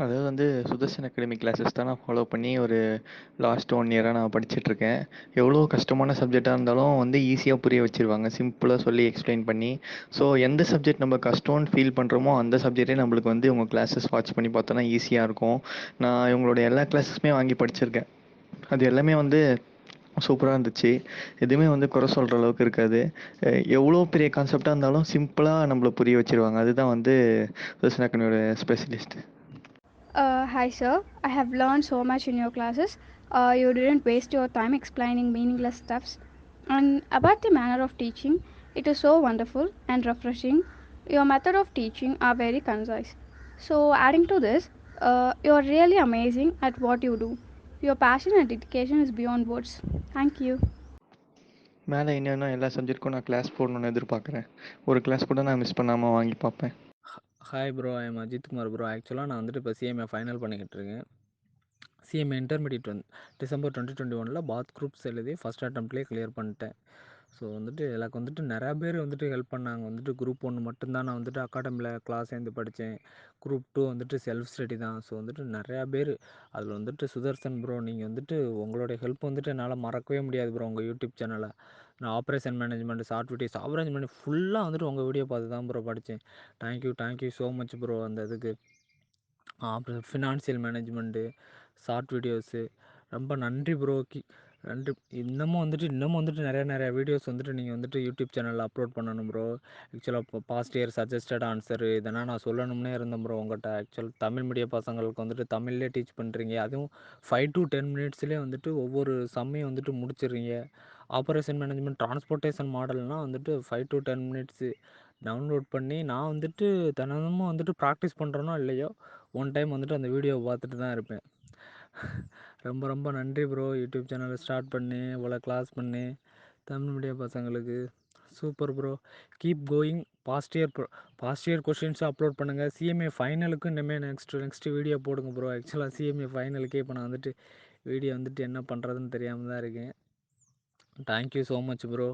அதாவது வந்து Sudarshan academy classes தான் நான் ஃபாலோ பண்ணி ஒரு லாஸ்ட் 1 இயராக நான் படிச்சுட்ருக்கேன். எவ்வளோ கஷ்டமான சப்ஜெக்டாக இருந்தாலும் வந்து ஈஸியாக புரிய வச்சுருவாங்க. சிம்பிளாக சொல்லி எக்ஸ்பிளைன் பண்ணி. ஸோ எந்த சப்ஜெக்ட் நம்ம கஷ்டம்னு ஃபீல் பண்ணுறோமோ அந்த சப்ஜெக்டே நம்மளுக்கு வந்து இவங்க கிளாஸஸ் வாட்ச் பண்ணி பார்த்தோன்னா ஈஸியாக இருக்கும். நான் இவங்களோட எல்லா கிளாஸஸுமே வாங்கி படிச்சிருக்கேன். அது எல்லாமே வந்து சூப்பராக இருந்துச்சு. எதுவுமே வந்து குறை சொல்கிற அளவுக்கு இருக்காது. எவ்வளோ பெரிய கான்செப்டாக இருந்தாலும் சிம்பிளாக நம்மள புரிய வச்சுருவாங்க. அதுதான் வந்து சுதர்சன் அகாடமியோட specialist. Hi, sir. I have learned so much in your classes. You didn't waste your time explaining meaningless stuffs. And about the manner of teaching, it is so wonderful and refreshing. Your method of teaching are very concise. So, adding to this, you are really amazing at what you do. Your passion and dedication is beyond words. Thank you. மேலே இன்னும் எல்லா சப்ஜெக்ட்டுக்கும் நான் class போடணும்னு எதிர்பார்க்குறேன். ஒரு class கூட நான் miss பண்ணாமல் வாங்கி பார்ப்பேன். Hi bro, I am Ajith Kumar bro. ஆக்சுவலாக நான் வந்துட்டு இப்போ சிஎம்ஏ ஃபைனல் பண்ணிக்கிட்டு இருக்கேன். CMA intermediate December 2021 both groups எழுதி ஃபஸ்ட் அட்டம்ப்ட்லேயே கிளியர் பண்ணிட்டேன். ஸோ வந்துட்டு எனக்கு வந்துட்டு நிறையா பேர் வந்துட்டு ஹெல்ப் பண்ணாங்க. வந்துட்டு குரூப் 1 மட்டும்தான் நான் வந்துட்டு அகாடமியில் கிளாஸ் சேர்ந்து படித்தேன். குரூப் 2 வந்துட்டு செல்ஃப் ஸ்டடி தான். ஸோ வந்துட்டு நிறையா பேர் அதில் வந்துட்டு சுதர்சன் ப்ரோ, நீங்கள் வந்துட்டு உங்களுடைய ஹெல்ப் வந்துட்டு என்னால் மறக்கவே முடியாது ப்ரோ. உங்கள் யூடியூப் சேனலை நான் operation management, short videos, operation பண்ணி ஃபுல்லாக வந்துட்டு உங்கள் வீடியோ பார்த்து தான் ப்ரோ படித்தேன். Thank you so much bro. அந்த இதுக்கு அப்புறம் ஃபினான்சியல் மேனேஜ்மெண்ட்டு, ஷார்ட் வீடியோஸு, ரொம்ப நன்றி ப்ரோ. நன்றி. இன்னமும் வந்துட்டு நிறையா வீடியோஸ் வந்துட்டு நீங்கள் வந்துட்டு யூடியூப் சேனலில் அப்லோட் பண்ணணும் ப்ரோ. ஆக்சுவலாக இப்போ பாஸ்ட் இயர் சஜஸ்டட் ஆன்சரு இதெல்லாம் நான் சொல்லணும்னே இருந்தேன் ப்ரோ உங்கள்கிட்ட. ஆக்சுவல் தமிழ் மீடியம் பசங்களுக்கு வந்துட்டு தமிழ்லேயே டீச் பண்ணுறீங்க. அதுவும் 5 to 10 மினிட்ஸ்லேயே வந்துட்டு ஒவ்வொரு சம்மையும் வந்துட்டு முடிச்சிடுறீங்க. ஆப்ரேஷன் மேனேஜ்மெண்ட் டிரான்ஸ்போர்ட்டேஷன் மாடல்னால் வந்துட்டு 5 to 10 மினிட்ஸு டவுன்லோட் பண்ணி நான் வந்துட்டு தினமும் வந்துட்டு ப்ராக்டிஸ் பண்ணுறேனோ இல்லையோ, ஒன் டைம் வந்துட்டு அந்த வீடியோவை பார்த்துட்டு தான் இருப்பேன். ரொம்ப ரொம்ப நன்றி ப்ரோ. யூடியூப் சேனலை ஸ்டார்ட் பண்ணி இவ்வளோ கிளாஸ் பண்ணி தமிழ் மீடியம் பசங்களுக்கு super bro. Keep going. Past year கொஷின்ஸும் அப்லோட் பண்ணுங்கள். சிஎம்ஏ ஃபைனலுக்கும் இனிமேல் நெக்ஸ்ட்டு வீடியோ போடுங்க ப்ரோ. ஆக்சுவலாக சிஎம்ஏ ஃபைனலுக்கே இப்போ நான் வந்துட்டு வீடியோ வந்துட்டு என்ன பண்ணுறதுன்னு தெரியாமல் தான் இருக்கேன். Thank you so much bro.